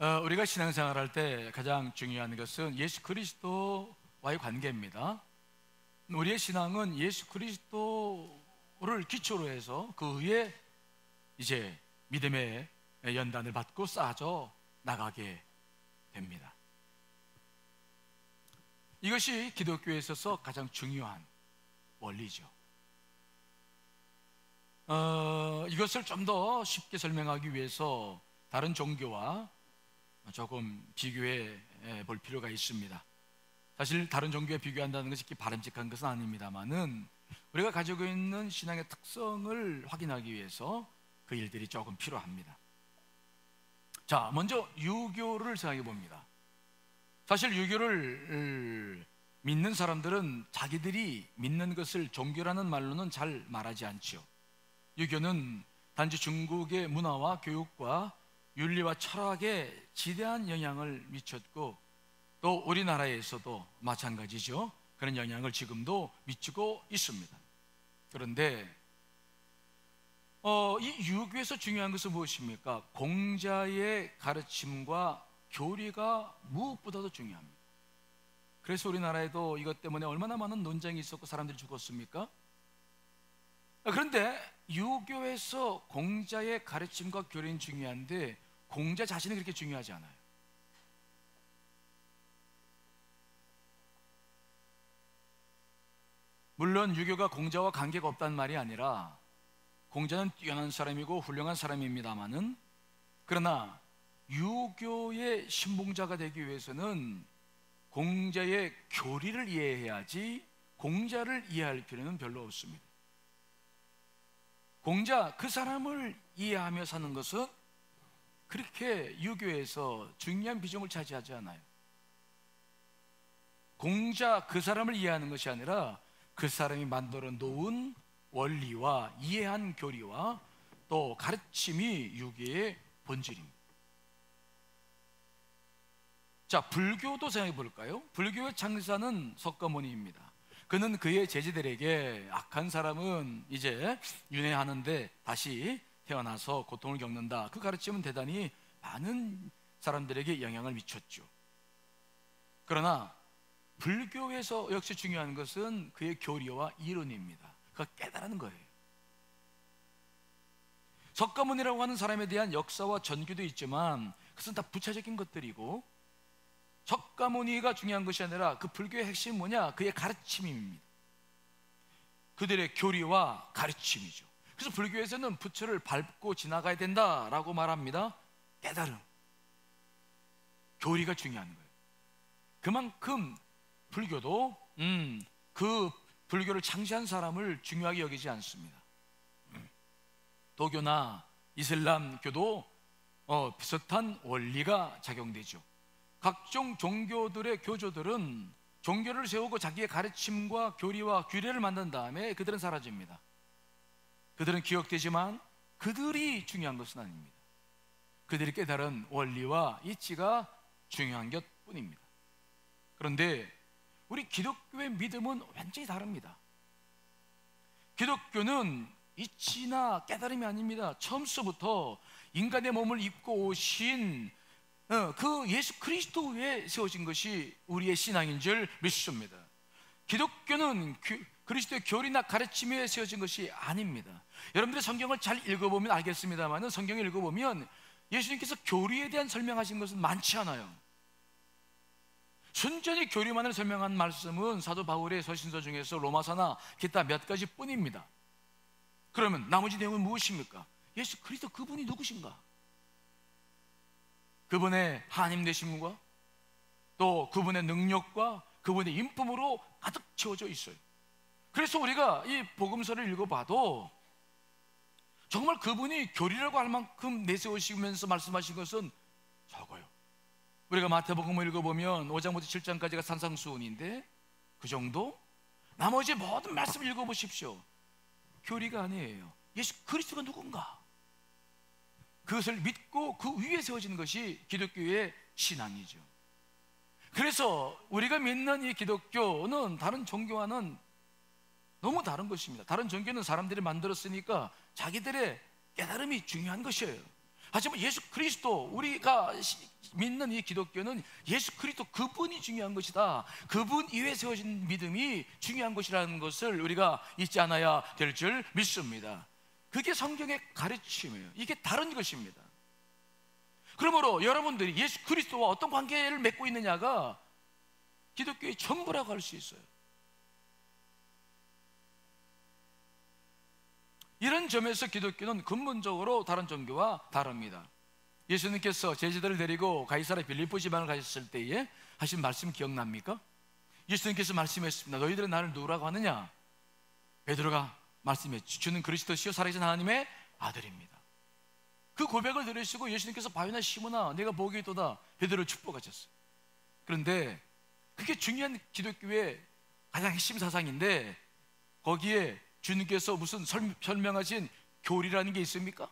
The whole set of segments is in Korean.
우리가 신앙생활할 때 가장 중요한 것은 예수 그리스도와의 관계입니다. 우리의 신앙은 예수 그리스도를 기초로 해서 그 위에 이제 믿음의 연단을 받고 쌓아져 나가게 됩니다. 이것이 기독교에 있어서 가장 중요한 원리죠. 이것을 좀 더 쉽게 설명하기 위해서 다른 종교와 조금 비교해 볼 필요가 있습니다. 사실 다른 종교에 비교한다는 것이 이렇게 바람직한 것은 아닙니다만은 우리가 가지고 있는 신앙의 특성을 확인하기 위해서 그 일들이 조금 필요합니다. 자, 먼저 유교를 생각해 봅니다. 사실 유교를 믿는 사람들은 자기들이 믿는 것을 종교라는 말로는 잘 말하지 않죠. 유교는 단지 중국의 문화와 교육과 윤리와 철학에 지대한 영향을 미쳤고, 또 우리나라에서도 마찬가지죠. 그런 영향을 지금도 미치고 있습니다. 그런데 이 유교에서 중요한 것은 무엇입니까? 공자의 가르침과 교리가 무엇보다도 중요합니다. 그래서 우리나라에도 이것 때문에 얼마나 많은 논쟁이 있었고 사람들이 죽었습니까? 그런데 유교에서 공자의 가르침과 교리는 중요한데 공자 자신은 그렇게 중요하지 않아요. 물론 유교가 공자와 관계가 없다는 말이 아니라 공자는 뛰어난 사람이고 훌륭한 사람입니다마는, 그러나 유교의 신봉자가 되기 위해서는 공자의 교리를 이해해야지 공자를 이해할 필요는 별로 없습니다. 공자 그 사람을 이해하며 사는 것은 그렇게 유교에서 중요한 비중을 차지하지 않아요. 공자 그 사람을 이해하는 것이 아니라 그 사람이 만들어 놓은 원리와 이해한 교리와 또 가르침이 유교의 본질입니다. 자, 불교도 생각해 볼까요? 불교의 창시자는 석가모니입니다. 그는 그의 제자들에게 악한 사람은 이제 윤회하는데 다시 태어나서 고통을 겪는다, 그 가르침은 대단히 많은 사람들에게 영향을 미쳤죠. 그러나 불교에서 역시 중요한 것은 그의 교리와 이론입니다. 그가 깨달은 거예요. 석가모니라고 하는 사람에 대한 역사와 전기도 있지만 그것은 다 부차적인 것들이고, 석가모니가 중요한 것이 아니라 그 불교의 핵심은 뭐냐? 그의 가르침입니다. 그들의 교리와 가르침이죠. 그래서 불교에서는 부처를 밟고 지나가야 된다라고 말합니다. 깨달음, 교리가 중요한 거예요. 그만큼 불교도 그 불교를 창시한 사람을 중요하게 여기지 않습니다. 도교나 이슬람교도 비슷한 원리가 작용되죠. 각종 종교들의 교조들은 종교를 세우고 자기의 가르침과 교리와 규례를 만든 다음에 그들은 사라집니다. 그들은 기억되지만 그들이 중요한 것은 아닙니다. 그들이 깨달은 원리와 이치가 중요한 것뿐입니다. 그런데 우리 기독교의 믿음은 완전히 다릅니다. 기독교는 이치나 깨달음이 아닙니다. 처음서부터 인간의 몸을 입고 오신 그 예수 그리스도 위에 세워진 것이 우리의 신앙인 줄 믿습니다. 기독교는 그리스도의 교리나 가르침 위에 세워진 것이 아닙니다. 여러분들이 성경을 잘 읽어보면 알겠습니다만 성경을 읽어보면 예수님께서 교리에 대한 설명하신 것은 많지 않아요. 순전히 교리만을 설명한 말씀은 사도 바울의 서신서 중에서 로마서나 기타 몇 가지 뿐입니다. 그러면 나머지 내용은 무엇입니까? 예수 그리스도 그분이 누구신가? 그분의 하나님 되심과 또 그분의 능력과 그분의 인품으로 가득 채워져 있어요. 그래서 우리가 이 복음서를 읽어봐도 정말 그분이 교리라고 할 만큼 내세우시면서 말씀하신 것은 적어요. 우리가 마태복음을 읽어보면 5장부터 7장까지가 산상수훈인데 그 정도? 나머지 모든 말씀을 읽어보십시오. 교리가 아니에요. 예수 그리스도가 누군가? 그것을 믿고 그 위에 세워지는 것이 기독교의 신앙이죠. 그래서 우리가 믿는 이 기독교는 다른 종교와는 너무 다른 것입니다. 다른 종교는 사람들이 만들었으니까 자기들의 깨달음이 중요한 것이에요. 하지만 예수 그리스도, 우리가 믿는 이 기독교는 예수 그리스도 그분이 중요한 것이다, 그분 이외에 세워진 믿음이 중요한 것이라는 것을 우리가 잊지 않아야 될 줄 믿습니다. 그게 성경의 가르침이에요. 이게 다른 것입니다. 그러므로 여러분들이 예수 그리스도와 어떤 관계를 맺고 있느냐가 기독교의 전부라고 할 수 있어요. 이런 점에서 기독교는 근본적으로 다른 종교와 다릅니다. 예수님께서 제자들을 데리고 가이사랴 빌립보 지방을 가셨을 때에 하신 말씀 기억납니까? 예수님께서 말씀했습니다. 너희들은 나를 누구라고 하느냐? 베드로가 말씀했죠. 주는 그리스도시요 살아계신 하나님의 아들입니다. 그 고백을 들으시고 예수님께서 바요나 시몬아 내가 복이 있도다, 베드로를 축복하셨어요. 그런데 그게 중요한 기독교의 가장 핵심 사상인데, 거기에 주님께서 무슨 설명하신 교리라는 게 있습니까?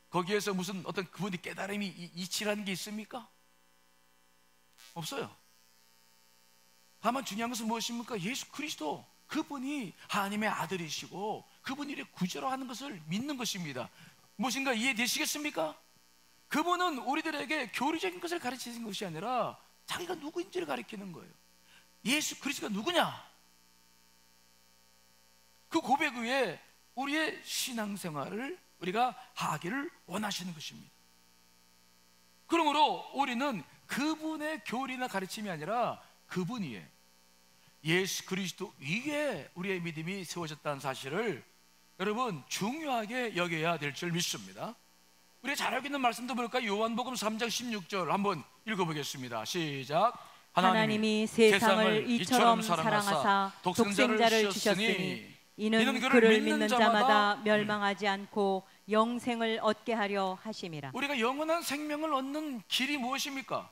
거기에서 무슨 어떤 그분의 깨달음이 이치라는 게 있습니까? 없어요. 다만 중요한 것은 무엇입니까? 예수 그리스도 그분이 하나님의 아들이시고 그분이 이렇게 구제로 하는 것을 믿는 것입니다. 무엇인가 이해되시겠습니까? 그분은 우리들에게 교리적인 것을 가르치는 것이 아니라 자기가 누구인지를 가르치는 거예요. 예수 그리스도가 누구냐? 그 고백 위에 우리의 신앙생활을 우리가 하기를 원하시는 것입니다. 그러므로 우리는 그분의 교리나 가르침이 아니라 그분 위에, 예수 그리스도 위에 우리의 믿음이 세워졌다는 사실을 여러분 중요하게 여겨야 될 줄 믿습니다. 우리가 잘 알고 있는 말씀도 볼까요? 요한복음 3장 16절 한번 읽어보겠습니다. 시작. 하나님이 세상을 이처럼 사랑하사 독생자를 주셨으니 이는 그를 믿는 자마다 멸망하지 않고 영생을 얻게 하려 하심이라. 우리가 영원한 생명을 얻는 길이 무엇입니까?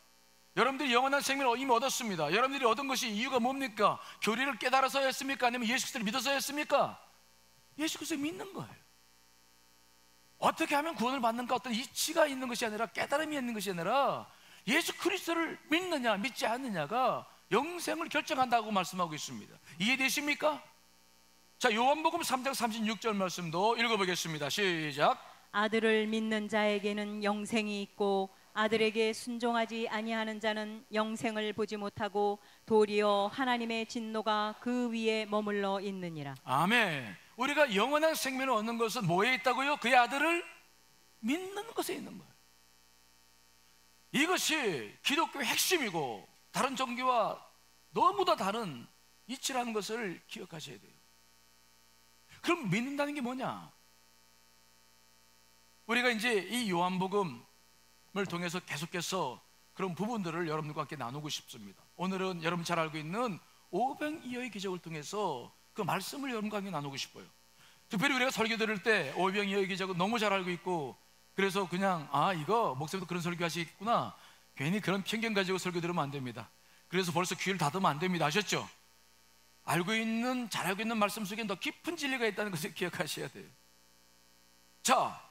여러분들이 영원한 생명을 이미 얻었습니다. 여러분들이 얻은 것이 이유가 뭡니까? 교리를 깨달아서였습니까? 아니면 예수 그리스도를 믿어서였습니까? 예수 그리스도를 믿는 거예요. 어떻게 하면 구원을 받는가, 어떤 이치가 있는 것이 아니라, 깨달음이 있는 것이 아니라 예수 그리스도를 믿느냐 믿지 않느냐가 영생을 결정한다고 말씀하고 있습니다. 이해되십니까? 자, 요한복음 3장 36절 말씀도 읽어보겠습니다. 시작. 아들을 믿는 자에게는 영생이 있고 아들에게 순종하지 아니하는 자는 영생을 보지 못하고 도리어 하나님의 진노가 그 위에 머물러 있느니라. 아멘. 우리가 영원한 생명을 얻는 것은 뭐에 있다고요? 그의 아들을 믿는 것에 있는 거예요. 이것이 기독교의 핵심이고 다른 종교와 너무나 다른 이치라는 것을 기억하셔야 돼요. 그럼 믿는다는 게 뭐냐? 우리가 이제 이 요한복음을 통해서 계속해서 그런 부분들을 여러분들과 함께 나누고 싶습니다. 오늘은 여러분 잘 알고 있는 오병이어의 기적을 통해서 그 말씀을 여러분과 함께 나누고 싶어요. 특별히 우리가 설교 들을 때 오병이어의 기적은 너무 잘 알고 있고, 그래서 그냥 이거 목사님도 그런 설교하시겠구나, 괜히 그런 편견 가지고 설교 들으면 안 됩니다. 그래서 벌써 귀를 닫으면 안 됩니다. 아셨죠? 알고 있는, 잘 알고 있는 말씀 속에 더 깊은 진리가 있다는 것을 기억하셔야 돼요. 자,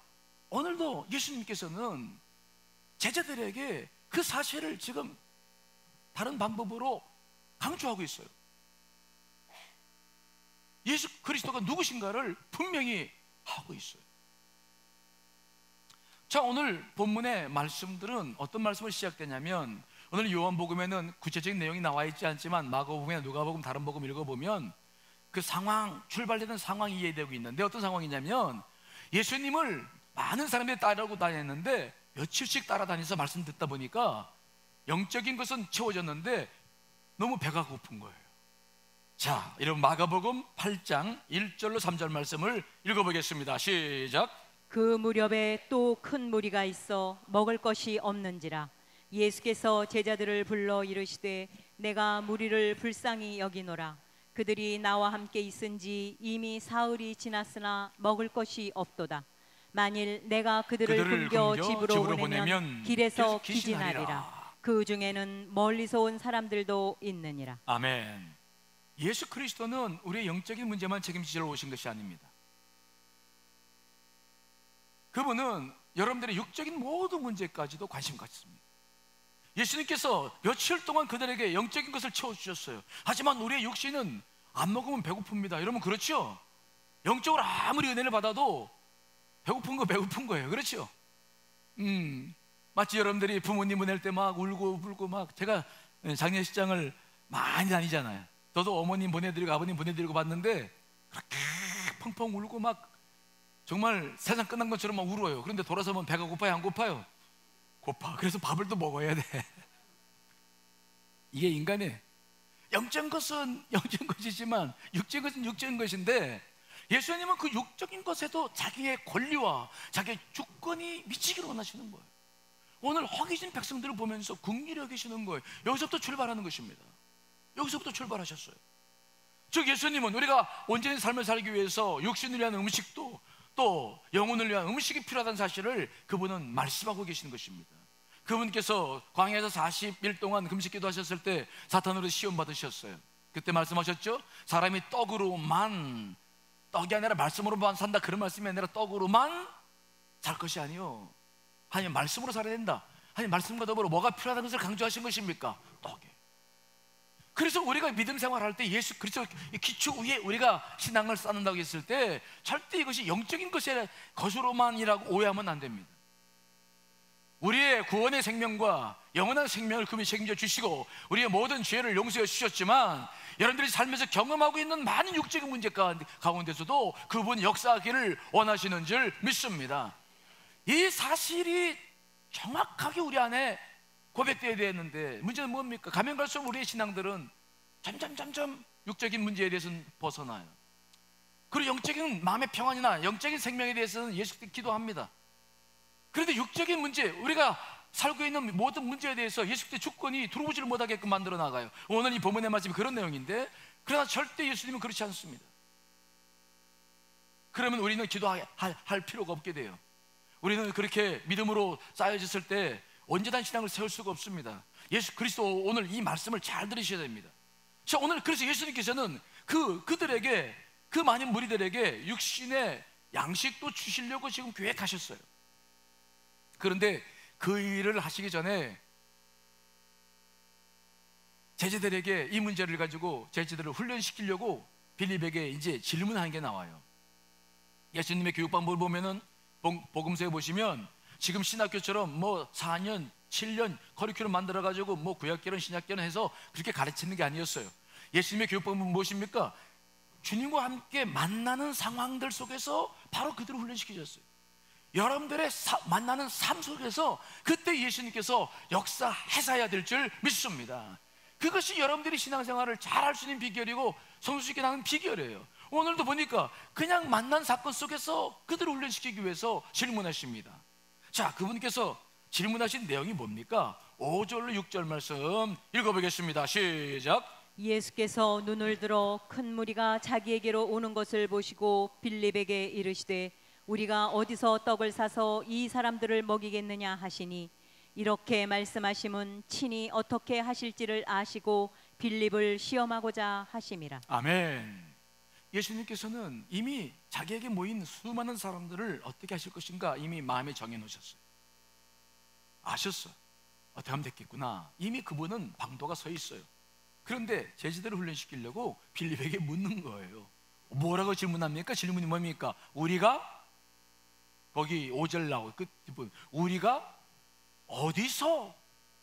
오늘도 예수님께서는 제자들에게 그 사실을 지금 다른 방법으로 강조하고 있어요. 예수 그리스도가 누구신가를 분명히 하고 있어요. 자, 오늘 본문의 말씀들은 어떤 말씀으로 시작되냐면, 오늘 요한복음에는 구체적인 내용이 나와 있지 않지만 마가복음이나 누가복음 다른 복음 읽어보면 그 상황, 출발되는 상황이 이해되고 있는데, 어떤 상황이냐면 예수님을 많은 사람들이 따라오고 다녔는데 며칠씩 따라다니면서 말씀 듣다 보니까 영적인 것은 채워졌는데 너무 배가 고픈 거예요. 자, 이런 마가복음 8장 1절로 3절 말씀을 읽어보겠습니다. 시작. 그 무렵에 또 큰 무리가 있어 먹을 것이 없는지라 예수께서 제자들을 불러 이르시되 내가 무리를 불쌍히 여기노라. 그들이 나와 함께 있은지 이미 사흘이 지났으나 먹을 것이 없도다. 만일 내가 그들을 굶겨 집으로 보내면 길에서 기진하리라. 그 중에는 멀리서 온 사람들도 있느니라. 아멘. 예수 그리스도는 우리의 영적인 문제만 책임지러 오신 것이 아닙니다. 그분은 여러분들의 육적인 모든 문제까지도 관심 갖습니다. 예수님께서 며칠 동안 그들에게 영적인 것을 채워주셨어요. 하지만 우리의 육신은 안 먹으면 배고픕니다. 여러분 그렇죠? 영적으로 아무리 은혜를 받아도 배고픈 거 배고픈 거예요. 그렇죠? 마치 여러분들이 부모님 보낼 때 막 울고 불고 막, 제가 장례식장을 많이 다니잖아요. 저도 어머님 보내드리고 아버님 보내드리고 봤는데 그렇게 펑펑 울고 막 정말 세상 끝난 것처럼 막 울어요. 그런데 돌아서면 배가 고파요, 안 고파요? 고파. 그래서 밥을 또 먹어야 돼. 이게 인간의 영적인 것은 영적인 것이지만 육적인 것은 육적인 것인데, 예수님은 그 육적인 것에도 자기의 권리와 자기의 주권이 미치기를 원하시는 거예요. 오늘 허기진 백성들을 보면서 긍휼히 여기시는 거예요. 여기서부터 출발하는 것입니다. 여기서부터 출발하셨어요. 즉 예수님은 우리가 온전히 삶을 살기 위해서 육신을 위한 음식도 또 영혼을 위한 음식이 필요하다는 사실을 그분은 말씀하고 계시는 것입니다. 그분께서 광야에서 40일 동안 금식기도 하셨을 때 사탄으로 시험 받으셨어요. 그때 말씀하셨죠? 사람이 떡으로만, 떡이 아니라 말씀으로만 산다, 그런 말씀이 아니라 떡으로만 살 것이 아니요, 하나님 말씀으로 살아야 된다. 하나님 말씀과 더불어 뭐가 필요하다는 것을 강조하신 것입니까? 떡이. 그래서 우리가 믿음 생활할 때 예수 그리스도 기초 위에 우리가 신앙을 쌓는다고 했을 때 절대 이것이 영적인 것으로만이라고 오해하면 안 됩니다. 우리의 구원의 생명과 영원한 생명을 그분이 책임져 주시고 우리의 모든 죄를 용서해 주셨지만, 여러분들이 살면서 경험하고 있는 많은 육적인 문제 가운데서도 그분 역사하기를 원하시는 줄 믿습니다. 이 사실이 정확하게 우리 안에 고백되어야 되는데, 문제는 뭡니까? 가면 갈수록 우리의 신앙들은 점점 육적인 문제에 대해서는 벗어나요. 그리고 영적인 마음의 평안이나 영적인 생명에 대해서는 예수께 기도합니다. 그런데 육적인 문제, 우리가 살고 있는 모든 문제에 대해서 예수께 주권이 들어오지를 못하게끔 만들어 나가요. 오늘 이 본문의 말씀이 그런 내용인데, 그러나 절대 예수님은 그렇지 않습니다. 그러면 우리는 기도할 필요가 없게 돼요. 우리는 그렇게 믿음으로 쌓여졌을 때 온전한 신앙을 세울 수가 없습니다. 예수 그리스도 오늘 이 말씀을 잘 들으셔야 됩니다. 자, 오늘 그래서 예수님께서는 그들에게, 그 많은 무리들에게 육신의 양식도 주시려고 지금 계획하셨어요. 그런데 그 일을 하시기 전에 제자들에게 이 문제를 가지고 제자들을 훈련시키려고 빌립에게 이제 질문하는 게 나와요. 예수님의 교육 방법을 보면은 복음서에 보시면 지금 신학교처럼 뭐 4년, 7년 커리큘럼 만들어가지고 뭐 구약계론, 신약계론 해서 그렇게 가르치는 게 아니었어요. 예수님의 교육 방법은 무엇입니까? 주님과 함께 만나는 상황들 속에서 바로 그들을 훈련시키셨어요. 여러분들의 만나는 삶 속에서 그때 예수님께서 역사하셔야 될 줄 믿습니다. 그것이 여러분들이 신앙생활을 잘할 수 있는 비결이고 성수 있게 나가는 비결이에요. 오늘도 보니까 그냥 만난 사건 속에서 그들을 훈련시키기 위해서 질문하십니다. 자, 그분께서 질문하신 내용이 뭡니까? 5절로 6절 말씀 읽어보겠습니다. 시작. 예수께서 눈을 들어 큰 무리가 자기에게로 오는 것을 보시고 빌립에게 이르시되 우리가 어디서 떡을 사서 이 사람들을 먹이겠느냐 하시니, 이렇게 말씀하심은 친히 어떻게 하실지를 아시고 빌립을 시험하고자 하심이라. 아멘. 예수님께서는 이미 자기에게 모인 수많은 사람들을 어떻게 하실 것인가 이미 마음에 정해 놓으셨어요. 아셨어. 어떻게 하면 됐겠구나. 이미 그분은 방도가 서 있어요. 그런데 제자들을 훈련시키려고 빌립에게 묻는 거예요. 뭐라고 질문합니까? 질문이 뭡니까? 우리가, 거기 5절 나오고 끝부분, 우리가 어디서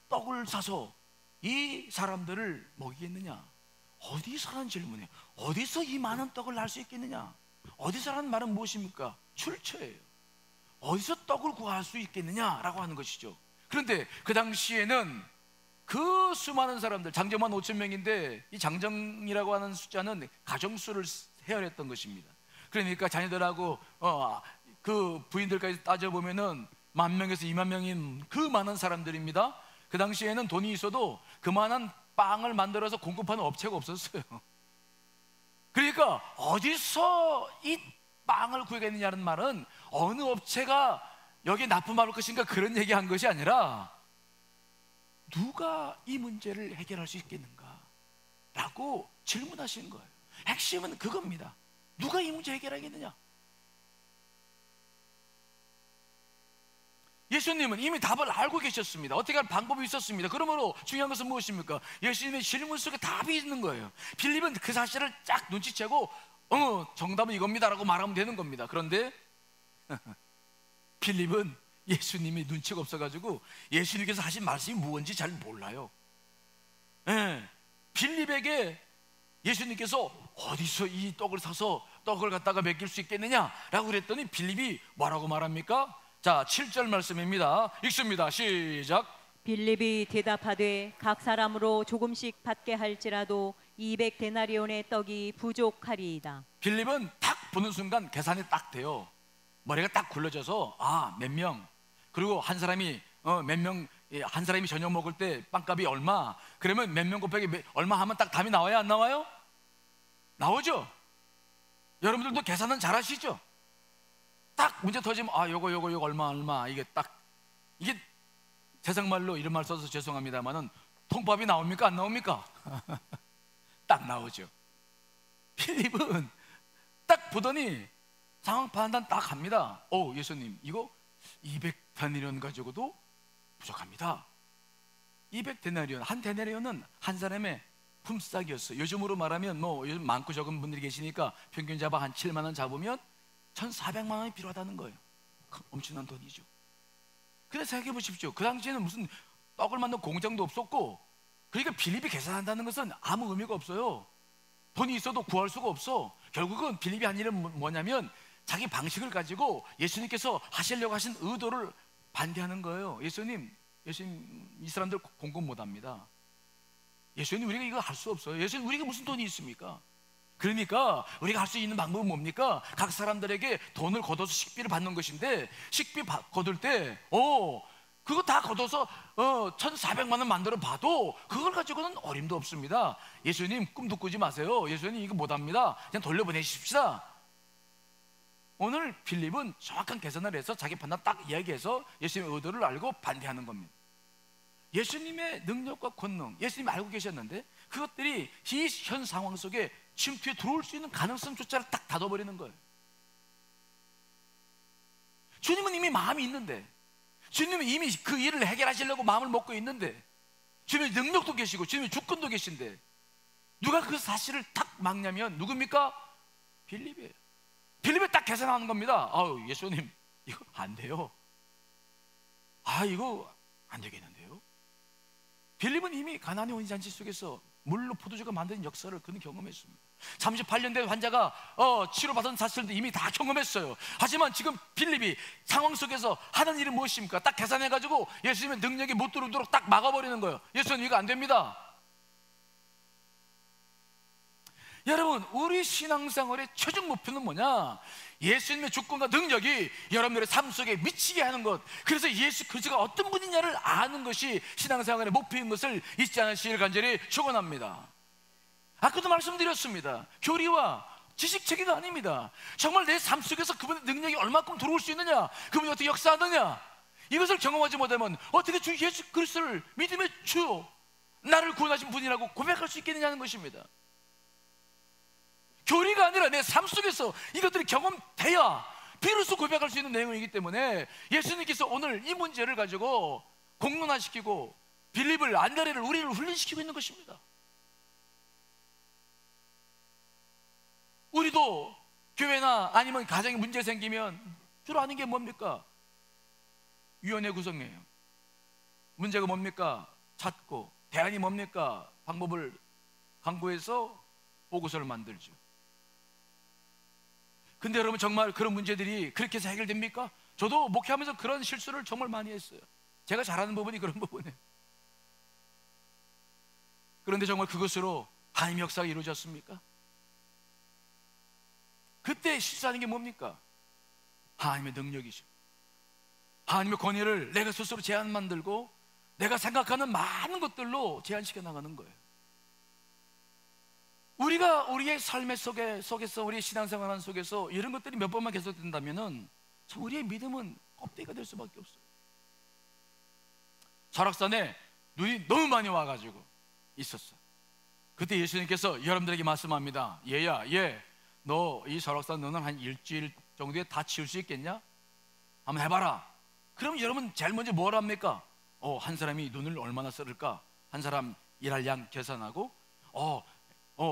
떡을 사서 이 사람들을 먹이겠느냐? 어디서라는 질문이에요. 어디서 이 많은 떡을 날 수 있겠느냐? 어디서라는 말은 무엇입니까? 출처예요. 어디서 떡을 구할 수 있겠느냐라고 하는 것이죠. 그런데 그 당시에는 그 수많은 사람들, 장정만 5천 명인데 이 장정이라고 하는 숫자는 가정수를 헤아렸던 것입니다. 그러니까 자녀들하고 그 부인들까지 따져보면은 10,000명에서 20,000명인 그 많은 사람들입니다. 그 당시에는 돈이 있어도 그만한 빵을 만들어서 공급하는 업체가 없었어요. 그러니까 어디서 이 빵을 구하겠느냐는 말은 어느 업체가 여기에 납품할 것인가 그런 얘기한 것이 아니라 누가 이 문제를 해결할 수 있겠는가 라고 질문하신 거예요. 핵심은 그겁니다. 누가 이 문제 해결하겠느냐? 예수님은 이미 답을 알고 계셨습니다. 어떻게 할 방법이 있었습니다. 그러므로 중요한 것은 무엇입니까? 예수님의 질문 속에 답이 있는 거예요. 빌립은 그 사실을 쫙 눈치채고 정답은 이겁니다 라고 말하면 되는 겁니다. 그런데 빌립은 예수님이 눈치가 없어가지고 예수님께서 하신 말씀이 무엇인지 잘 몰라요. 예, 빌립에게 예수님께서 어디서 이 떡을 사서 떡을 갖다가 먹일 수 있겠느냐라고 그랬더니 빌립이 뭐라고 말합니까? 자, 7절 말씀입니다. 읽습니다. 시작. 빌립이 대답하되 각 사람으로 조금씩 받게 할지라도 200데나리온의 떡이 부족하리이다. 빌립은 딱 보는 순간 계산이 딱 돼요. 머리가 딱 굴러져서 몇 명, 그리고 한 사람이 한 사람이 저녁 먹을 때 빵값이 얼마, 그러면 몇 명 곱하기 얼마 하면 딱 답이 나와요, 안 나와요? 나오죠? 여러분들도 계산은 잘 하시죠? 딱 문제 터지면 요거 얼마 이게 세상 말로 이런 말 써서 죄송합니다만은 통밥이 나옵니까, 안 나옵니까? 딱 나오죠. 필립은 딱 보더니 상황 판단 딱 합니다. 예수님, 이거 200데나리온 가지고도 부족합니다. 200데나리온, 한 데나리온은 한 사람의 품삯이었어요. 요즘으로 말하면 요즘 많고 적은 분들이 계시니까 평균 잡아 한 7만 원 잡으면 1,400만 원이 필요하다는 거예요. 엄청난 돈이죠. 근데 생각해 보십시오. 그 당시에는 무슨 떡을 만든 공장도 없었고, 그러니까 빌립이 계산한다는 것은 아무 의미가 없어요. 돈이 있어도 구할 수가 없어. 결국은 빌립이 한 일은 뭐냐면 자기 방식을 가지고 예수님께서 하시려고 하신 의도를 반대하는 거예요. 예수님 이 사람들 공급 못합니다. 예수님, 우리가 이거 할 수 없어요. 예수님, 우리가 무슨 돈이 있습니까? 그러니까 우리가 할 수 있는 방법은 뭡니까? 각 사람들에게 돈을 걷어서 식비를 받는 것인데, 식비 거둘 때 그거 다 걷어서 1,400만 원 만들어 봐도 그걸 가지고는 어림도 없습니다. 예수님, 꿈도 꾸지 마세요. 예수님, 이거 못합니다. 그냥 돌려보내십시다. 오늘 빌립은 정확한 계산을 해서 자기 판단 딱 이야기해서 예수님의 의도를 알고 반대하는 겁니다. 예수님의 능력과 권능, 예수님이 알고 계셨는데 그것들이 이 현 상황 속에 침투에 들어올 수 있는 가능성조차를 딱 닫아버리는 거예요. 주님은 이미 마음이 있는데, 주님은 이미 그 일을 해결하시려고 마음을 먹고 있는데, 주님의 능력도 계시고 주님의 주권도 계신데 누가 그 사실을 딱 막냐면 누굽니까? 빌립이에요. 빌립이 딱 계산하는 겁니다. 예수님, 이거 안 돼요. 이거 안 되겠는데요. 빌립은 이미 가나안의 혼인잔치 속에서 물로 포도주가 만드는 역사를 그는 경험했습니다. 38년 된 환자가 치료받은 사실도 이미 다 경험했어요. 하지만 지금 빌립이 상황 속에서 하는 일은 무엇입니까? 딱 계산해가지고 예수님의 능력이 못 들어오도록 딱 막아버리는 거예요. 예수님, 이거 안 됩니다. 여러분, 우리 신앙생활의 최종 목표는 뭐냐? 예수님의 주권과 능력이 여러분들의 삶 속에 미치게 하는 것, 그래서 예수 그리스도가 어떤 분이냐를 아는 것이 신앙생활의 목표인 것을 잊지 않으시길 간절히 축원합니다. 아까도 말씀드렸습니다. 교리와 지식체계가 아닙니다. 정말 내 삶 속에서 그분의 능력이 얼마큼 들어올 수 있느냐, 그분이 어떻게 역사하느냐, 이것을 경험하지 못하면 어떻게 주 예수 그리스도를 믿음의 주, 나를 구원하신 분이라고 고백할 수 있겠느냐는 것입니다. 교리가 아니라 내 삶 속에서 이것들이 경험돼야 비로소 고백할 수 있는 내용이기 때문에 예수님께서 오늘 이 문제를 가지고 공론화시키고 빌립을, 안드레를, 우리를 훈련시키고 있는 것입니다. 우리도 교회나 아니면 가정에 문제 생기면 주로 아는 게 뭡니까? 위원회 구성이에요. 문제가 뭡니까? 찾고, 대안이 뭡니까? 방법을 강구해서 보고서를 만들죠. 근데 여러분, 정말 그런 문제들이 그렇게 해서 해결됩니까? 저도 목회하면서 그런 실수를 정말 많이 했어요. 제가 잘하는 부분이 그런 부분이에요. 그런데 정말 그것으로 하나님의 역사가 이루어졌습니까? 그때 실수하는 게 뭡니까? 하나님의 능력이죠. 하나님의 권위를 내가 스스로 제한 만들고 내가 생각하는 많은 것들로 제한시켜 나가는 거예요. 우리가 우리의 삶의 속에서 우리의 신앙생활 속에서 이런 것들이 몇 번만 계속된다면은 우리의 믿음은 껍데기가 될 수밖에 없어요. 설악산에 눈이 너무 많이 와가지고 있었어. 그때 예수님께서 여러분들에게 말씀합니다. 얘야, 너 이 설악산 너는 한 일주일 정도에 다 치울 수 있겠냐? 한번 해봐라. 그럼 여러분 제일 먼저 뭘 합니까? 한 사람이 눈을 얼마나 쓸까? 한 사람 일할 양 계산하고,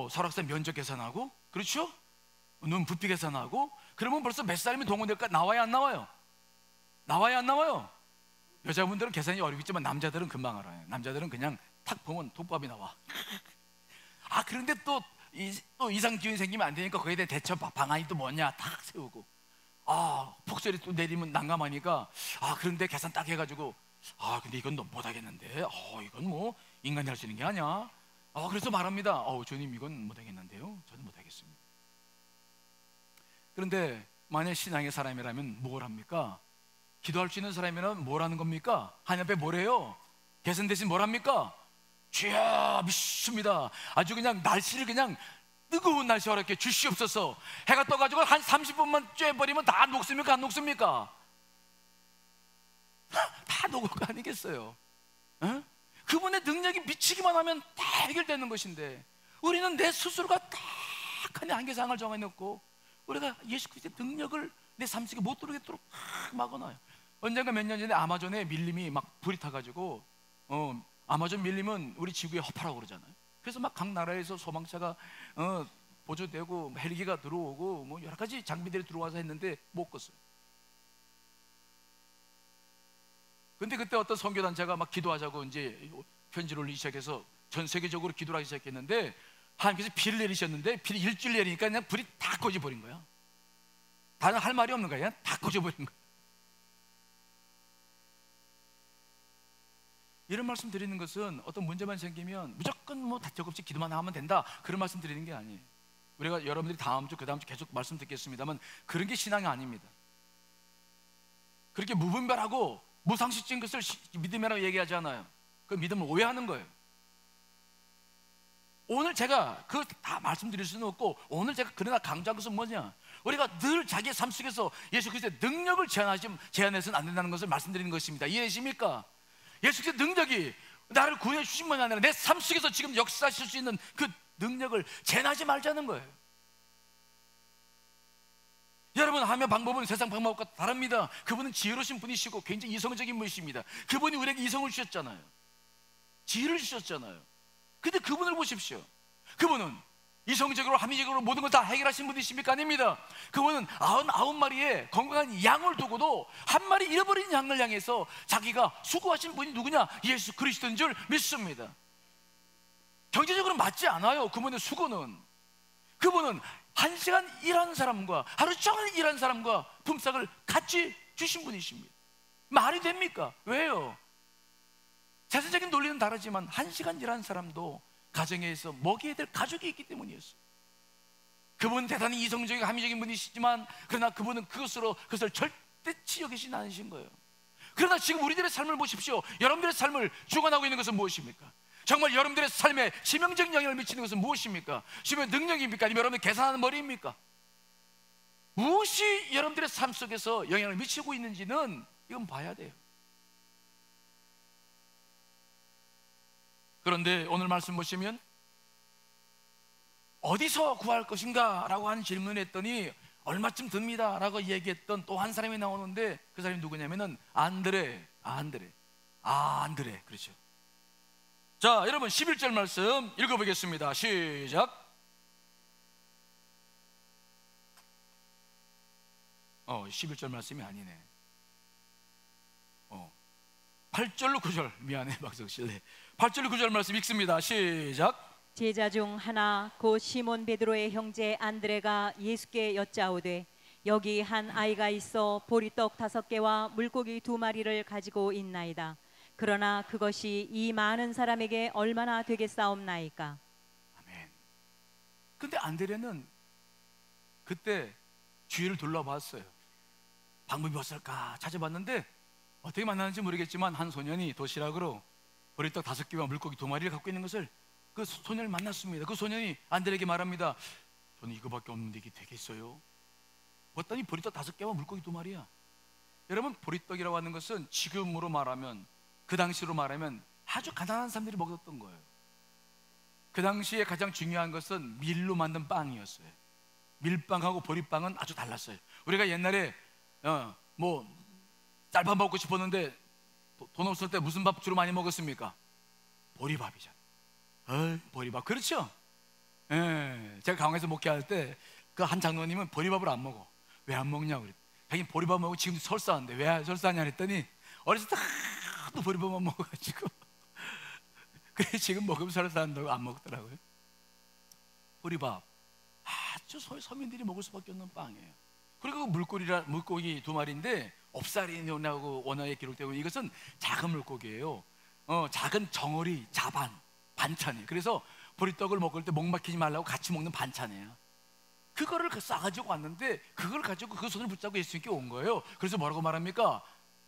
설악산 면적 계산하고, 그렇죠? 눈 부피 계산하고, 그러면 벌써 몇 사람이 동원될까? 나와야 안 나와요? 나와요, 안 나와요? 여자분들은 계산이 어렵겠지만 남자들은 금방 알아요. 남자들은 그냥 탁 보면 톱밥이 나와. 그런데 또 이상 기운이 생기면 안 되니까 거기에 대한 대처 방안이 또 뭐냐 탁 세우고, 폭설이 또 내리면 난감하니까 그런데 계산 딱 해가지고, 근데 이건 너 못하겠는데, 이건 뭐 인간이 할 수 있는 게 아니야. 그래서 말합니다. 주님, 이건 못하겠는데요. 저는 못하겠습니다. 그런데 만약 신앙의 사람이라면 뭘 합니까? 기도할 수 있는 사람이라면 뭘 하는 겁니까? 하나님 앞에 뭘 해요? 계산 대신 뭘 합니까? 주여 믿습니다. 아주 그냥 날씨를 그냥 뜨거운 날씨 허락해 주시옵소서. 해가 떠가지고 한 30분만 쬐버리면 다 녹습니까? 안 녹습니까? 다 녹을 거 아니겠어요? 그분의 능력이 미치기만 하면 다 해결되는 것인데, 우리는 내 스스로가 딱하니 한계상을 정해놓고 우리가 예수 그리스도의 능력을 내 삶 속에 못 들어오도록 막 막아놔요. 언젠가 몇 년 전에 아마존에 밀림이 막 불이 타가지고, 아마존 밀림은 우리 지구의 허파라고 그러잖아요. 그래서 막 각 나라에서 소방차가 보조되고 헬기가 들어오고 뭐 여러 가지 장비들이 들어와서 했는데 못 껐어요. 근데 그때 어떤 선교단체가 막 기도하자고 이제 편지를 올리기 시작해서 전 세계적으로 기도를 하기 시작했는데, 하나님께서 비를 내리셨는데 비를 일주일 내리니까 그냥 불이 다 꺼져버린 거야. 다른 할 말이 없는 거야. 다 꺼져버린 거야. 이런 말씀 드리는 것은 어떤 문제만 생기면 무조건 뭐 다짝없이 기도만 하면 된다, 그런 말씀 드리는 게 아니에요. 우리가 여러분들이 다음 주, 그 다음 주 계속 말씀 듣겠습니다만, 그런 게 신앙이 아닙니다. 그렇게 무분별하고 무상식적인 것을 믿음이라고 얘기하지 않아요. 그 믿음을 오해하는 거예요. 오늘 제가 그 다 말씀드릴 수는 없고, 오늘 제가 그러나 강조한 것은 뭐냐, 우리가 늘 자기의 삶 속에서 예수 그리스도의 능력을 제한해서는 안 된다는 것을 말씀드리는 것입니다. 이해되십니까? 예수 그리스도의 능력이 나를 구해 주신 것이 아니라 내 삶 속에서 지금 역사하실 수 있는 그 능력을 제한하지 말자는 거예요. 여러분, 하며 방법은 세상 방법과 다릅니다. 그분은 지혜로우신 분이시고 굉장히 이성적인 분이십니다. 그분이 우리에게 이성을 주셨잖아요. 지혜를 주셨잖아요. 근데 그분을 보십시오. 그분은 이성적으로 합리적으로 모든 걸 다 해결하신 분이십니까? 아닙니다. 그분은 99마리의 건강한 양을 두고도 한 마리 잃어버린 양을 향해서 자기가 수고하신 분이 누구냐? 예수 그리스도인 줄 믿습니다. 경제적으로 맞지 않아요. 그분의 수고는. 그분은 1시간 일하는 사람과 하루 종일 일하는 사람과 품삯을 같이 주신 분이십니다. 말이 됩니까? 왜요? 세상적인 논리는 다르지만 1시간 일하는 사람도 가정에서 먹여야 될 가족이 있기 때문이었어요. 그분은 대단히 이성적이고 합리적인 분이시지만, 그러나 그분은 그것을 절대치 여기지 않으신 거예요. 그러나 지금 우리들의 삶을 보십시오. 여러분들의 삶을 주관하고 있는 것은 무엇입니까? 정말 여러분들의 삶에 치명적인 영향을 미치는 것은 무엇입니까? 주변 능력입니까? 아니면 여러분의 계산하는 머리입니까? 무엇이 여러분들의 삶 속에서 영향을 미치고 있는지는 이건 봐야 돼요. 그런데 오늘 말씀 보시면 어디서 구할 것인가? 라고 하는 질문을 했더니 얼마쯤 듭니다 라고 얘기했던 또 한 사람이 나오는데, 그 사람이 누구냐면은 안드레. 그렇죠. 자, 여러분 11절 말씀 읽어보겠습니다. 시작. 11절 말씀이 아니네. 8절로 9절, 미안해 박석실. 8절로 9절 말씀 읽습니다. 시작. 제자 중 하나 곧 시몬 베드로의 형제 안드레가 예수께 여짜오되, 여기 한 아이가 있어 보리떡 5개와 물고기 2마리를 가지고 있나이다. 그러나 그것이 이 많은 사람에게 얼마나 되겠사옵나이까? 아멘. 근데 안드레는 그때 주위를 둘러봤어요. 방법이 없을까 찾아봤는데, 어떻게 만났는지 모르겠지만 한 소년이 도시락으로 보리떡 5개와 물고기 2마리를 갖고 있는 것을, 그 소년을 만났습니다. 그 소년이 안드레에게 말합니다. 저는 이거밖에 없는데 이게 되겠어요? 봤더니 보리떡 5개와 물고기 2마리야. 여러분, 보리떡이라고 하는 것은 지금으로 말하면, 그 당시로 말하면 아주 가난한 사람들이 먹었던 거예요. 그 당시에 가장 중요한 것은 밀로 만든 빵이었어요. 밀빵하고 보리빵은 아주 달랐어요. 우리가 옛날에 뭐 쌀밥 먹고 싶었는데 돈 없을 때 무슨 밥 주로 많이 먹었습니까? 보리밥이잖아요. 보리밥, 그렇죠? 제가 강원에서 목회할 때 그 한 장로님은 보리밥을 안 먹어. 왜 안 먹냐고 그랬더니 자기 보리밥 먹고 지금 설사하는데 왜 설사하냐 했더니 어렸을 때 하도 보리밥만 먹어가지고 그래 지금 먹으면 설사한다고 안 먹더라고요. 보리밥 아주 서민들이 먹을 수밖에 없는 빵이에요. 그리고 물고기 두 마리인데 업살이라고 원어에 기록되고 이것은 작은 물고기예요. 작은 정어리, 자반, 반찬이에요. 그래서 보리떡을 먹을 때 목 막히지 말라고 같이 먹는 반찬이에요. 그거를 싸가지고 왔는데 그걸 가지고 그 손을 붙잡고 예수님께 온 거예요. 그래서 뭐라고 말합니까?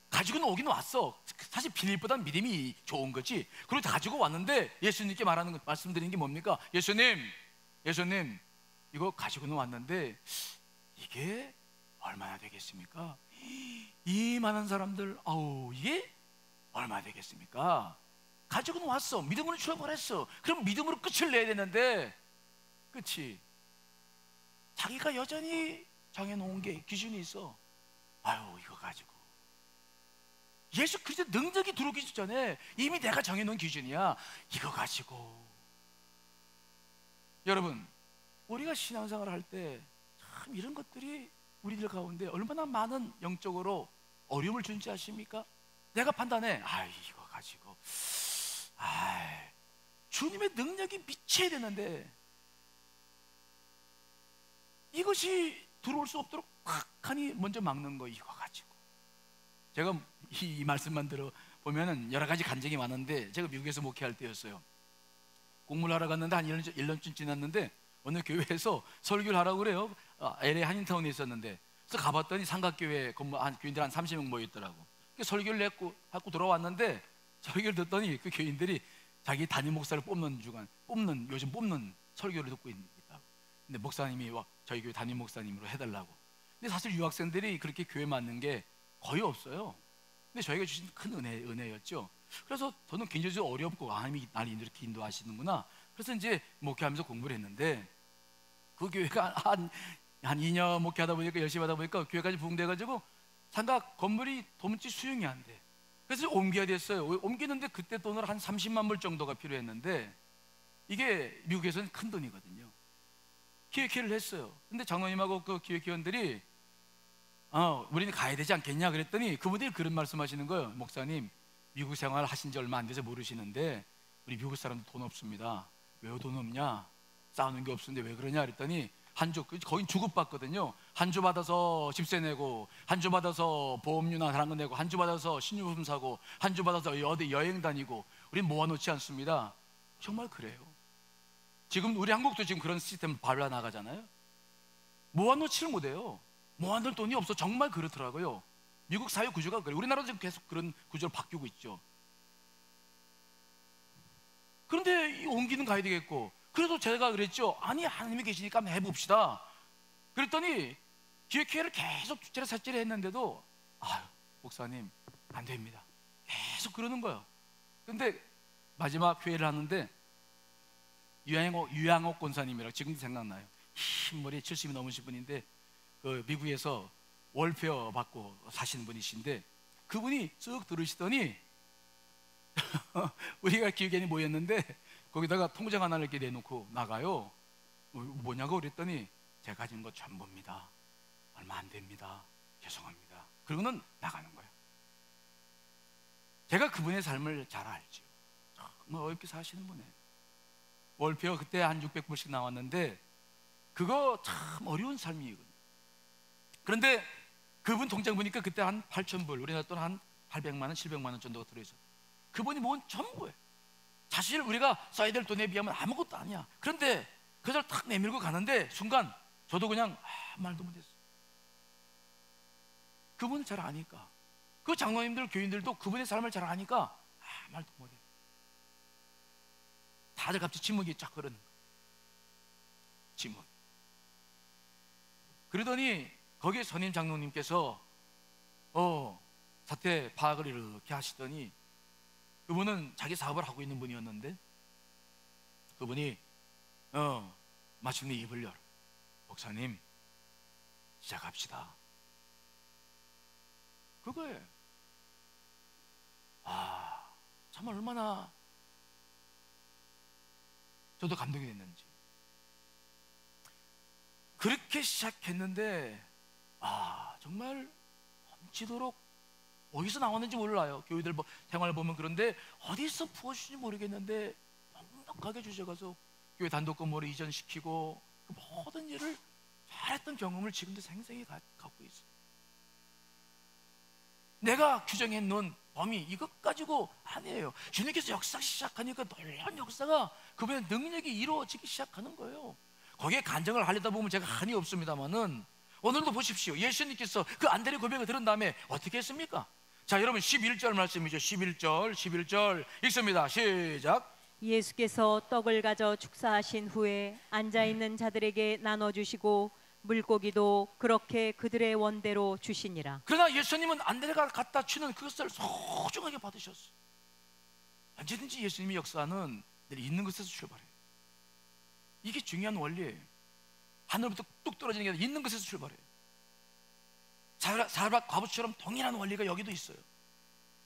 가지고는 오긴 왔어. 사실 빌립보다는 믿음이 좋은 거지. 그리고 가지고 왔는데 예수님께 말씀드리는 게 뭡니까? 예수님 이거 가지고는 왔는데 이게 얼마나 되겠습니까? 이 많은 사람들 이게 얼마나 되겠습니까? 가지고는 왔어. 믿음으로 출발했어. 그럼 믿음으로 끝을 내야 되는데 끝이 자기가 여전히 정해놓은 게 기준이 있어. 이거 가지고 예수 그리스도 능력이 들어오기 전에 이미 내가 정해놓은 기준이야. 이거 가지고 여러분 우리가 신앙생활을 할 때 참 이런 것들이 우리들 가운데 얼마나 많은 영적으로 어려움을 준지 아십니까? 내가 판단해 이거 가지고 주님의 능력이 미쳐야 되는데 이것이 들어올 수 없도록 팍하니 먼저 막는 거 이거 가지고 제가 이 말씀만 들어보면 여러 가지 간증이 많은데 제가 미국에서 목회할 때였어요. 공부를 하러 갔는데 한 1년쯤 지났는데 어느 교회에서 설교를 하라고 그래요. LA 한인타운에 있었는데 그래서 가봤더니 삼각교회 교인들 한 30명 모여있더라고. 설교를 하고 돌아왔는데 설교를 듣더니 그 교인들이 자기 담임 목사를 요즘 뽑는 설교를 듣고 있다. 근데 목사님이 저희 교회 담임 목사님으로 해달라고. 근데 사실 유학생들이 그렇게 교회 맞는 게 거의 없어요. 근데 저희가 주신 큰 은혜였죠. 그래서 저는 굉장히 어렵고 하나님이 나를 이렇게 인도하시는구나. 그래서 이제 목회하면서 공부를 했는데 그 교회가 한 2년 목회하다 보니까 열심히 하다 보니까 교회까지 부흥돼가지고 상가 건물이 도무지 수용이 안 돼. 그래서 옮겨야 됐어요. 옮기는데 그때 돈으로 한 30만 불 정도가 필요했는데 이게 미국에서는 큰 돈이거든요. 기획회를 했어요. 근데 장로님하고 그 기획위원들이 우리는 가야 되지 않겠냐 그랬더니 그분들이 그런 말씀하시는 거예요. 목사님 미국 생활 하신 지 얼마 안 돼서 모르시는데 우리 미국 사람들 돈 없습니다. 왜 돈 없냐? 싸우는 게 없는데 왜 그러냐 그랬더니 거긴 주급받거든요. 한 주 받아서 집세 내고 한 주 받아서 보험료나 다른 거 내고 한 주 받아서 신유품 사고 한 주 받아서 어디 여행 다니고 우린 모아놓지 않습니다. 정말 그래요. 지금 우리 한국도 지금 그런 시스템을 밟아 나가잖아요. 모아놓지를 못해요. 모아놓을 돈이 없어. 정말 그렇더라고요. 미국 사회 구조가 그래요. 우리나라도 지금 계속 그런 구조로 바뀌고 있죠. 그런데 옮기는 가야 되겠고 그래서 제가 그랬죠. 아니 하나님이 계시니까 한번 해봅시다. 그랬더니 기획회를 계속 주체를 살찌를 했는데도 목사님 안 됩니다. 계속 그러는 거예요. 근데 마지막 회의를 하는데 유양옥 권사님이라고 지금도 생각나요. 흰머리에 70이 넘으신 분인데 그 미국에서 월페어 받고 사시는 분이신데 그분이 쓱 들으시더니 우리가 기획안이 모였는데 거기다가 통장 하나를 이렇게 내놓고 나가요. 뭐냐고 그랬더니 제가 가진 거 전부입니다. 얼마 안 됩니다. 죄송합니다. 그러고는 나가는 거예요. 제가 그분의 삶을 잘 알죠. 정말 어렵게 사시는 분이에요. 월페어 그때 한 600불씩 나왔는데 그거 참 어려운 삶이거든요. 그런데 그분 통장 보니까 그때 한 8,000불 우리나라 돈 한 800만 원, 700만 원 정도가 들어있어요. 그분이 모은 전부예요. 사실 우리가 써야 될 돈에 비하면 아무것도 아니야. 그런데 그걸 탁 내밀고 가는데 순간 저도 그냥 말도 못했어요. 그분을 잘 아니까 그 장로님들 교인들도 그분의 삶을 잘 아니까 말도 못해요. 다들 갑자기 침묵이 쫙 흐르는 거예요. 침묵. 그러더니 거기에 선임 장로님께서 사태 파악을 이렇게 하시더니 그분은 자기 사업을 하고 있는 분이었는데 그분이 마침내 입을 열어. 목사님 시작합시다. 그거예요. 참 얼마나 저도 감동이 됐는지. 그렇게 시작했는데 정말 넘치도록 어디서 나왔는지 몰라요. 교회들 생활 보면. 그런데 어디서 부어주신지 모르겠는데 넉넉하게 주셔가서 교회 단독 건물을 이전시키고 그 모든 일을 잘했던 경험을 지금도 생생히 갖고 있어요. 내가 규정해 놓은 범위 이것 가지고 아니에요. 주님께서 역사 시작하니까 놀라운 역사가 그분의 능력이 이루어지기 시작하는 거예요. 거기에 간증을 하려다 보면 제가 한이 없습니다만은 오늘도 보십시오. 예수님께서 그 안드레 고백을 들은 다음에 어떻게 했습니까? 자, 여러분 11절 말씀이죠. 11절 읽습니다. 시작. 예수께서 떡을 가져 축사하신 후에 앉아있는 자들에게 나눠주시고 물고기도 그렇게 그들의 원대로 주시니라. 그러나 예수님은 안드레가 갖다 주는 그것을 소중하게 받으셨어요. 언제든지 예수님의 역사는 늘 있는 것에서 출발해요. 이게 중요한 원리예요. 하늘부터 뚝 떨어지는 게 아니라 있는 것에서 출발해요. 사르밧 과부처럼 동일한 원리가 여기도 있어요.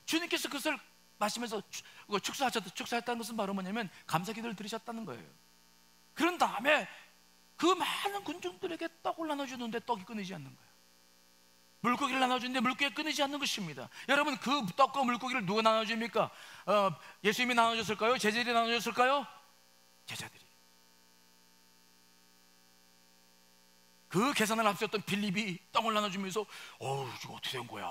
주님께서 그것을 마시면서 축사했다는 것은 바로 뭐냐면 감사기도를 드리셨다는 거예요. 그런 다음에 그 많은 군중들에게 떡을 나눠주는데 떡이 끊이지 않는 거예요. 물고기를 나눠주는데 물고기가 끊이지 않는 것입니다. 여러분, 그 떡과 물고기를 누가 나눠줍니까? 예수님이 나눠줬을까요? 제자들이 나눠줬을까요? 제자들이. 그 계산을 앞세웠던 빌립이 떡을 나눠주면서 이거 어떻게 된 거야?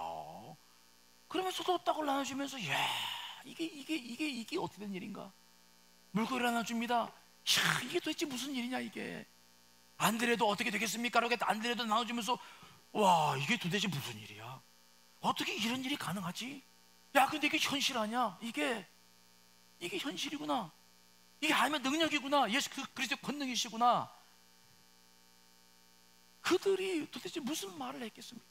그러면서도 떡을 나눠주면서 이게 어떻게 된 일인가? 물고기를 나눠줍니다. 이게 도대체 무슨 일이냐 이게. 안드레도 어떻게 되겠습니까? 이렇게 안드레도 나눠주면서 이게 도대체 무슨 일이야? 어떻게 이런 일이 가능하지? 야, 근데 이게 현실 아니야? 이게 현실이구나. 이게 하나님의 능력이구나. 예수 그리스도의 권능이시구나. 그들이 도대체 무슨 말을 했겠습니까?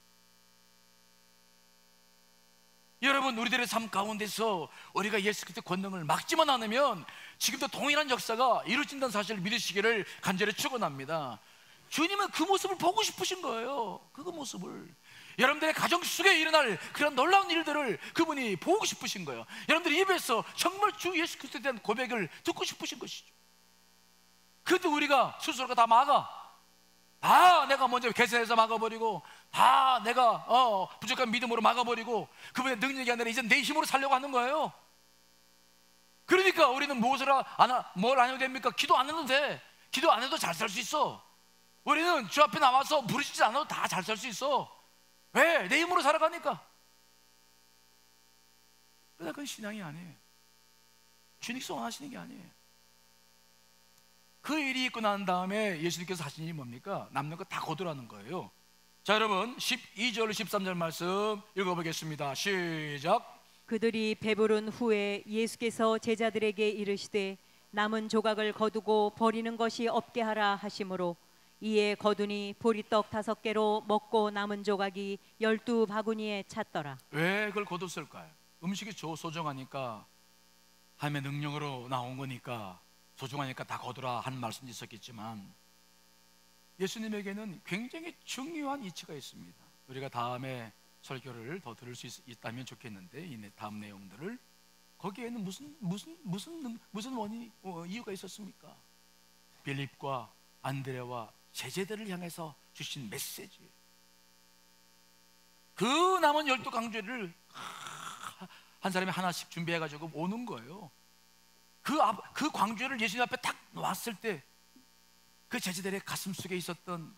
여러분, 우리들의 삶 가운데서 우리가 예수 그리스도의 권능을 막지만 않으면 지금도 동일한 역사가 이루어진다는 사실을 믿으시기를 간절히 축원합니다. 주님은 그 모습을 보고 싶으신 거예요. 그 모습을 여러분들의 가정 속에 일어날 그런 놀라운 일들을 그분이 보고 싶으신 거예요. 여러분들의 입에서 정말 주 예수 그리스도에 대한 고백을 듣고 싶으신 것이죠. 그래도 우리가 스스로가 다 막아. 내가 먼저 계산해서 막아버리고, 내가 부족한 믿음으로 막아버리고, 그분의 능력이 아니라 이제 내 힘으로 살려고 하는 거예요. 그러니까 우리는 뭘 안 해도 됩니까? 기도 안 해도 돼. 기도 안 해도 잘 살 수 있어. 우리는 주 앞에 나와서 부르시지 않아도 다 잘 살 수 있어. 왜? 내 힘으로 살아가니까. 그러나 그건 신앙이 아니에요. 주님께서 원하시는 게 아니에요. 그 일이 있고 난 다음에 예수님께서 하신 일이 뭡니까? 남는 거 다 거두라는 거예요. 자, 여러분 12절 13절 말씀 읽어보겠습니다. 시작. 그들이 배부른 후에 예수께서 제자들에게 이르시되 남은 조각을 거두고 버리는 것이 없게 하라 하시므로 이에 거두니 보리떡 5개로 먹고 남은 조각이 12바구니에 찼더라. 왜 그걸 거뒀을까요? 음식이 소중하니까, 하나님의 능력으로 나온 거니까, 소중하니까 다 거두라 하는 말씀도 있었겠지만, 예수님에게는 굉장히 중요한 이치가 있습니다. 우리가 다음에 설교를 더 들을 수 있다면 좋겠는데, 이 다음 내용들을, 거기에는 무슨 이유가 있었습니까? 빌립과 안드레와 제자들을 향해서 주신 메시지예요. 그 남은 12강주를 한 사람이 하나씩 준비해가지고 오는 거예요. 그 광주를 예수님 앞에 딱 놨을 때 그 제자들의 가슴 속에 있었던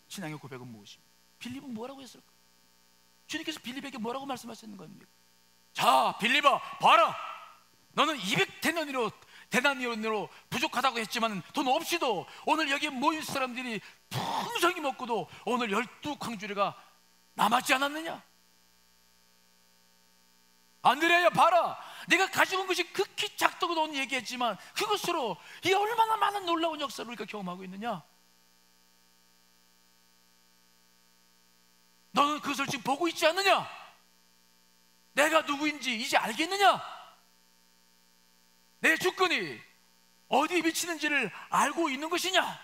신앙의 고백은 무엇입니까? 빌립은 뭐라고 했을까? 주님께서 빌립에게 뭐라고 말씀하셨는 겁니까? 자, 빌립아, 봐라. 너는 200데나리온으로 부족하다고 했지만 돈 없이도 오늘 여기에 모인 사람들이 풍성히 먹고도 오늘 12광주리가 남았지 않았느냐? 안드레야, 봐라. 내가 가지고 온 것이 극히 작다고 넌 얘기했지만 그것으로 이 얼마나 많은 놀라운 역사를 우리가 경험하고 있느냐? 너는 그것을 지금 보고 있지 않느냐? 내가 누구인지 이제 알겠느냐? 내 주권이 어디에 미치는지를 알고 있는 것이냐?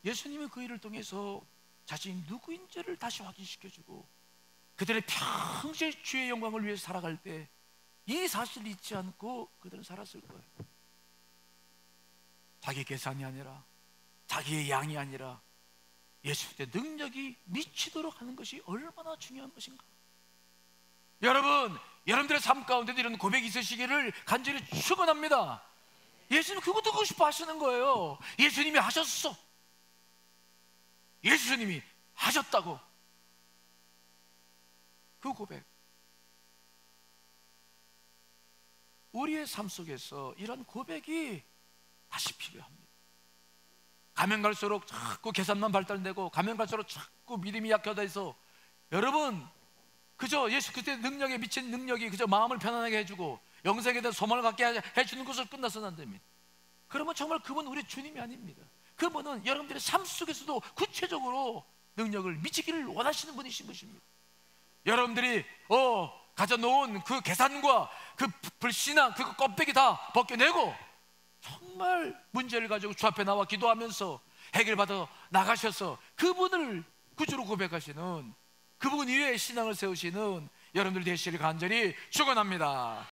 예수님은 그 일을 통해서 자신이 누구인지를 다시 확인시켜주고, 그들의 평생 주의 영광을 위해서 살아갈 때 이 사실을 잊지 않고 그들은 살았을 거예요. 자기 계산이 아니라 자기의 양이 아니라 예수 그리스도의 능력이 미치도록 하는 것이 얼마나 중요한 것인가. 여러분, 여러분들의 삶 가운데도 이런 고백이 있으시기를 간절히 축원합니다. 예수님 그거 듣고 싶어 하시는 거예요. 예수님이 하셨어. 예수님이 하셨다고. 그 고백, 우리의 삶 속에서 이런 고백이 다시 필요합니다. 가면 갈수록 자꾸 계산만 발달되고, 가면 갈수록 자꾸 믿음이 약해져 있어. 여러분, 그저 예수 그리스도의 능력에 미친 능력이 그저 마음을 편안하게 해주고 영생에 대한 소망을 갖게 해주는 것으로 끝나서는 안 됩니다. 그러면 정말 그분 우리 주님이 아닙니다. 그분은 여러분들의 삶 속에서도 구체적으로 능력을 미치기를 원하시는 분이신 것입니다. 여러분들이 가져놓은 그 계산과 그 불신앙, 그 껍데기 다 벗겨내고 정말 문제를 가지고 주 앞에 나와 기도하면서 해결받아 나가셔서 그분을 구주로 고백하시는, 그분 위에 신앙을 세우시는 여러분들 되시기를 간절히 축원합니다.